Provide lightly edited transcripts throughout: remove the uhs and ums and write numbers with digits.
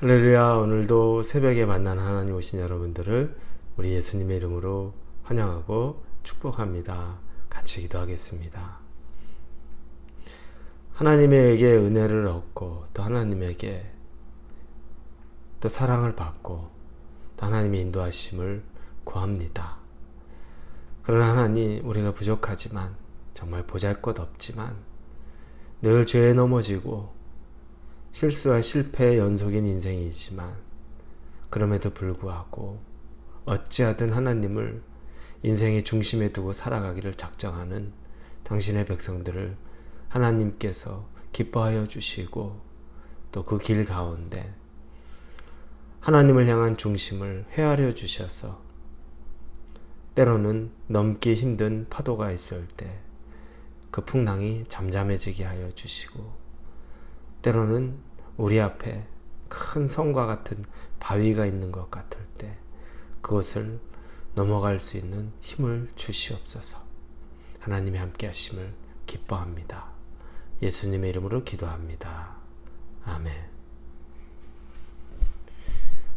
할렐루야. 오늘도 새벽에 만난 하나님 오신 여러분들을 우리 예수님의 이름으로 환영하고 축복합니다. 같이 기도하겠습니다. 하나님에게 은혜를 얻고 또 하나님에게 또 사랑을 받고 또 하나님의 인도하심을 구합니다. 그러나 하나님, 우리가 부족하지만 정말 보잘것없지만 늘 죄에 넘어지고 실수와 실패의 연속인 인생이지만 그럼에도 불구하고 어찌하든 하나님을 인생의 중심에 두고 살아가기를 작정하는 당신의 백성들을 하나님께서 기뻐하여 주시고 또 그 길 가운데 하나님을 향한 중심을 헤아려 주셔서 때로는 넘기 힘든 파도가 있을 때 그 풍랑이 잠잠해지게 하여 주시고 때로는 우리 앞에 큰 성과 같은 바위가 있는 것 같을 때 그것을 넘어갈 수 있는 힘을 주시옵소서. 하나님의 함께 하심을 기뻐합니다. 예수님의 이름으로 기도합니다. 아멘.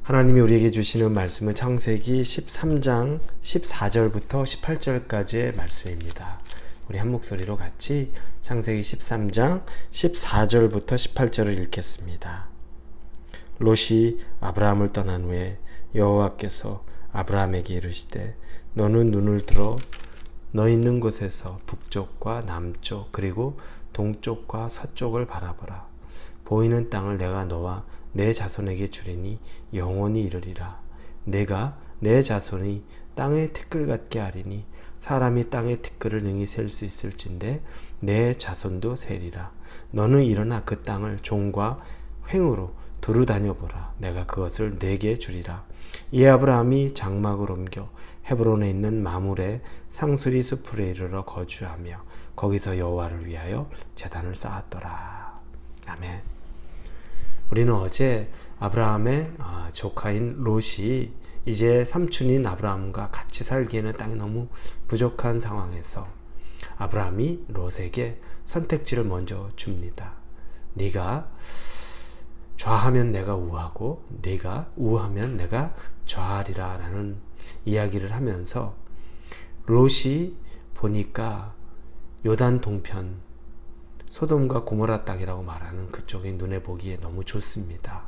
하나님이 우리에게 주시는 말씀은 창세기 13장 14절부터 18절까지의 말씀입니다. 우리 한 목소리로 같이 창세기 13장 14절부터 18절을 읽겠습니다. 롯이 아브라함을 떠난 후에 여호와께서 아브라함에게 이르시되 너는 눈을 들어 너 있는 곳에서 북쪽과 남쪽 그리고 동쪽과 서쪽을 바라보라. 보이는 땅을 내가 너와 내 자손에게 주리니 영원히 이르리라. 내가 내 자손이 땅의 티끌 같게 하리니 사람이 땅의 티끌을 능히 셀 수 있을진데 내 자손도 세리라. 너는 일어나 그 땅을 종과 횡으로 두루 다녀보라. 내가 그것을 내게 주리라. 이에 아브라함이 장막을 옮겨 헤브론에 있는 마물의 상수리 숲으로 이르러 거주하며 거기서 여호와를 위하여 제단을 쌓았더라. 아멘. 우리는 어제 아브라함의 조카인 롯이 이제 삼촌인 아브라함과 같이 살기에는 땅이 너무 부족한 상황에서 아브라함이 롯에게 선택지를 먼저 줍니다. 네가 좌하면 내가 우하고 네가 우하면 내가 좌하리라 라는 이야기를 하면서 롯이 보니까 요단 동편 소돔과 고모라 땅이라고 말하는 그쪽이 눈에 보기에 너무 좋습니다.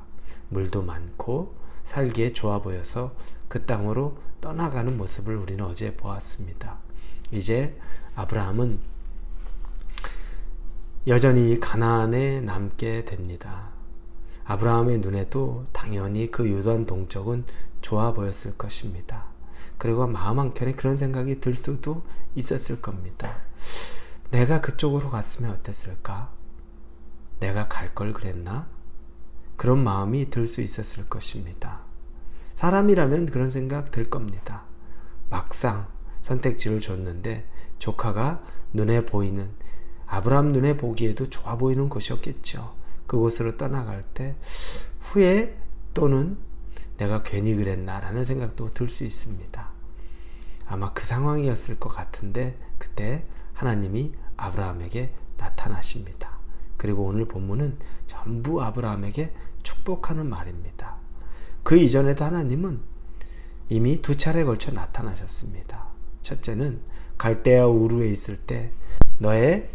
물도 많고 살기에 좋아 보여서 그 땅으로 떠나가는 모습을 우리는 어제 보았습니다. 이제 아브라함은 여전히 가나안에 남게 됩니다. 아브라함의 눈에도 당연히 그 요단 동쪽은 좋아 보였을 것입니다. 그리고 마음 한켠에 그런 생각이 들 수도 있었을 겁니다. 내가 그쪽으로 갔으면 어땠을까? 내가 갈 걸 그랬나? 그런 마음이 들 수 있었을 것입니다. 사람이라면 그런 생각 들 겁니다. 막상 선택지를 줬는데 조카가 눈에 보이는 아브라함 눈에 보기에도 좋아 보이는 곳이었겠죠. 그곳으로 떠나갈 때 후회 또는 내가 괜히 그랬나 라는 생각도 들 수 있습니다. 아마 그 상황이었을 것 같은데 그때 하나님이 아브라함에게 나타나십니다. 그리고 오늘 본문은 전부 아브라함에게 축복하는 말입니다. 그 이전에도 하나님은 이미 두 차례에 걸쳐 나타나셨습니다. 첫째는 갈대아 우르에 있을 때 너의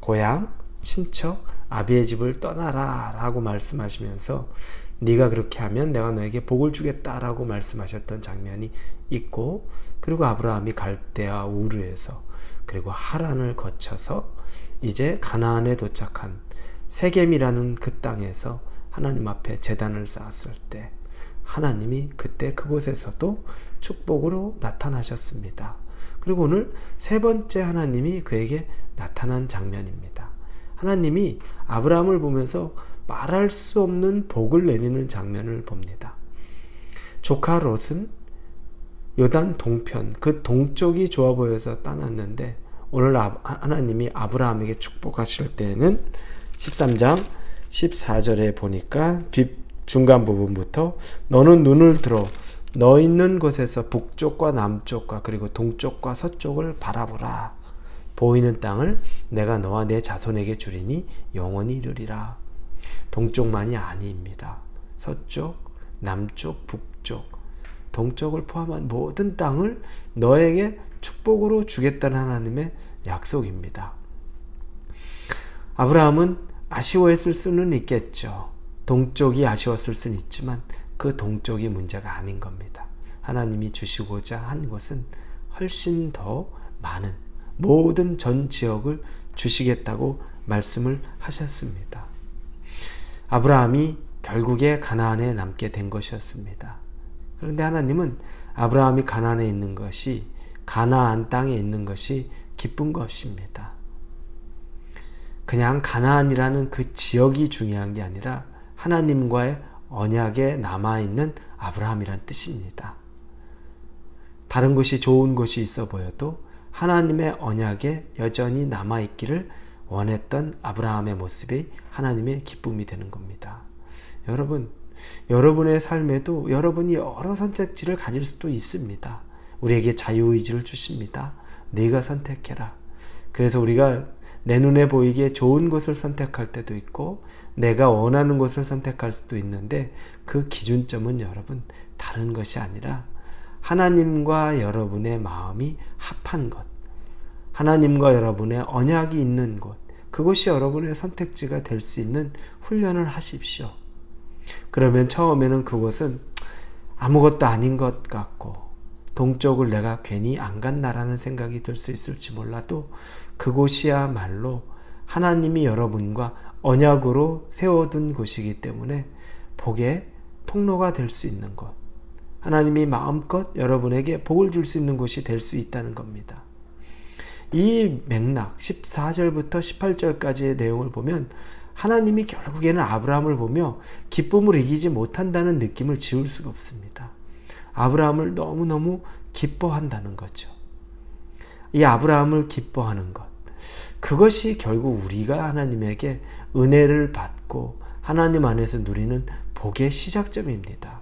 고향, 친척, 아비의 집을 떠나라 라고 말씀하시면서 네가 그렇게 하면 내가 너에게 복을 주겠다 라고 말씀하셨던 장면이 있고, 그리고 아브라함이 갈대아 우르에서 그리고 하란을 거쳐서 이제 가나안에 도착한 세겜이라는 그 땅에서 하나님 앞에 제단을 쌓았을 때 하나님이 그때 그곳에서도 축복으로 나타나셨습니다. 그리고 오늘 세 번째 하나님이 그에게 나타난 장면입니다. 하나님이 아브라함을 보면서 말할 수 없는 복을 내리는 장면을 봅니다. 조카 롯은 요단 동편, 그 동쪽이 좋아 보여서 떠났는데 오늘 하나님이 아브라함에게 축복하실 때는 13장 14절에 보니까 중간 부분부터 너는 눈을 들어 너 있는 곳에서 북쪽과 남쪽과 그리고 동쪽과 서쪽을 바라보라. 보이는 땅을 내가 너와 내 자손에게 주리니 영원히 이르리라. 동쪽만이 아닙니다. 서쪽, 남쪽, 북쪽, 동쪽을 포함한 모든 땅을 너에게 축복으로 주겠다는 하나님의 약속입니다. 아브라함은 아쉬워했을 수는 있겠죠. 동쪽이 아쉬웠을 수는 있지만 그 동쪽이 문제가 아닌 겁니다. 하나님이 주시고자 한 것은 훨씬 더 많은 모든 전 지역을 주시겠다고 말씀을 하셨습니다. 아브라함이 결국에 가나안에 남게 된 것이었습니다. 그런데 하나님은 아브라함이 가나안에 있는 것이, 가나안 땅에 있는 것이 기쁜 것입니다. 그냥 가나안이라는 그 지역이 중요한 게 아니라 하나님과의 언약에 남아있는 아브라함이란 뜻입니다. 다른 것이 좋은 것이 있어 보여도 하나님의 언약에 여전히 남아있기를 원했던 아브라함의 모습이 하나님의 기쁨이 되는 겁니다. 여러분, 여러분의 삶에도 여러분이 여러 선택지를 가질 수도 있습니다. 우리에게 자유의지를 주십니다. 네가 선택해라. 그래서 우리가 내 눈에 보이기에 좋은 것을 선택할 때도 있고 내가 원하는 것을 선택할 수도 있는데 그 기준점은 여러분 다른 것이 아니라 하나님과 여러분의 마음이 합한 것, 하나님과 여러분의 언약이 있는 곳, 그것이 여러분의 선택지가 될 수 있는 훈련을 하십시오. 그러면 처음에는 그것은 아무것도 아닌 것 같고 동쪽을 내가 괜히 안 갔나라는 생각이 들 수 있을지 몰라도 그곳이야말로 하나님이 여러분과 언약으로 세워둔 곳이기 때문에 복의 통로가 될 수 있는 곳, 하나님이 마음껏 여러분에게 복을 줄 수 있는 곳이 될 수 있다는 겁니다. 이 맥락 14절부터 18절까지의 내용을 보면 하나님이 결국에는 아브라함을 보며 기쁨을 이기지 못한다는 느낌을 지울 수가 없습니다. 아브라함을 너무너무 기뻐한다는 거죠. 이 아브라함을 기뻐하는 것, 그것이 결국 우리가 하나님에게 은혜를 받고 하나님 안에서 누리는 복의 시작점입니다.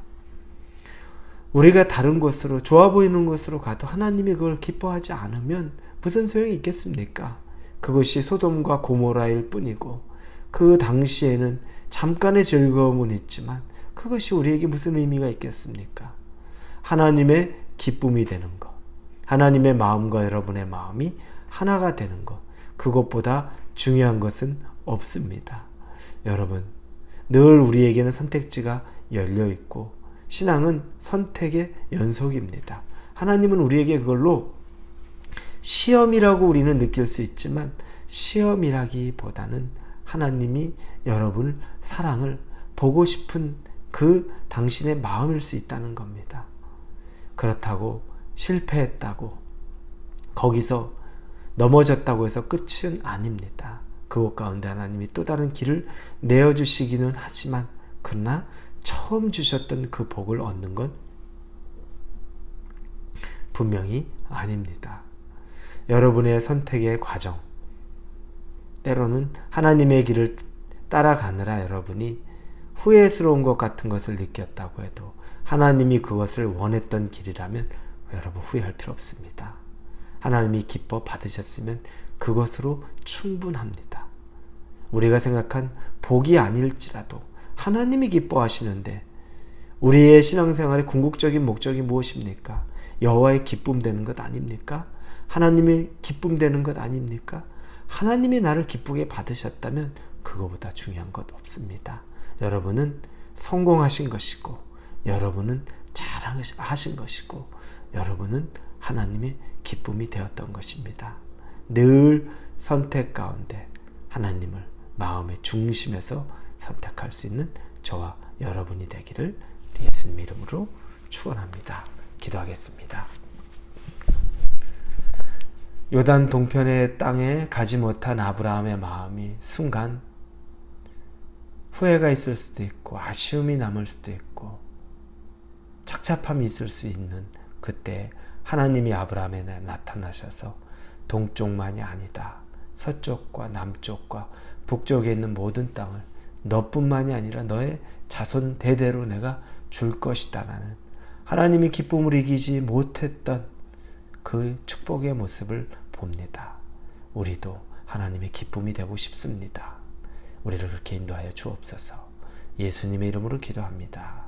우리가 다른 곳으로, 좋아 보이는 곳으로 가도 하나님이 그걸 기뻐하지 않으면 무슨 소용이 있겠습니까? 그것이 소돔과 고모라일 뿐이고 그 당시에는 잠깐의 즐거움은 있지만 그것이 우리에게 무슨 의미가 있겠습니까? 하나님의 기쁨이 되는 것, 하나님의 마음과 여러분의 마음이 하나가 되는 것, 그것보다 중요한 것은 없습니다. 여러분, 늘 우리에게는 선택지가 열려 있고 신앙은 선택의 연속입니다. 하나님은 우리에게 그걸로 시험이라고 우리는 느낄 수 있지만 시험이라기보다는 하나님이 여러분을 사랑을 보고 싶은 그 당신의 마음일 수 있다는 겁니다. 그렇다고 실패했다고 거기서 넘어졌다고 해서 끝은 아닙니다. 그것 가운데 하나님이 또 다른 길을 내어주시기는 하지만 그러나 처음 주셨던 그 복을 얻는 건 분명히 아닙니다. 여러분의 선택의 과정, 때로는 하나님의 길을 따라가느라 여러분이 후회스러운 것 같은 것을 느꼈다고 해도 하나님이 그것을 원했던 길이라면 여러분 후회할 필요 없습니다. 하나님이 기뻐 받으셨으면 그것으로 충분합니다. 우리가 생각한 복이 아닐지라도 하나님이 기뻐하시는데 우리의 신앙생활의 궁극적인 목적이 무엇입니까? 여호와의 기쁨 되는 것 아닙니까? 하나님의 기쁨 되는 것 아닙니까? 하나님이 나를 기쁘게 받으셨다면 그거보다 중요한 것 없습니다. 여러분은 성공하신 것이고 여러분은 잘하신 것이고 여러분은 하나님의 기쁨이 되었던 것입니다. 늘 선택 가운데 하나님을 마음의 중심에서 선택할 수 있는 저와 여러분이 되기를 예수님 이름으로 축원합니다. 기도하겠습니다. 요단 동편의 땅에 가지 못한 아브라함의 마음이 순간 후회가 있을 수도 있고 아쉬움이 남을 수도 있고 착잡함이 있을 수 있는 그때 하나님이 아브라함에 나타나셔서 동쪽만이 아니다. 서쪽과 남쪽과 북쪽에 있는 모든 땅을 너뿐만이 아니라 너의 자손 대대로 내가 줄 것이다. 라는 하나님이 기쁨을 이기지 못했던 그 축복의 모습을 봅니다. 우리도 하나님의 기쁨이 되고 싶습니다. 우리를 그렇게 인도하여 주옵소서. 예수님의 이름으로 기도합니다.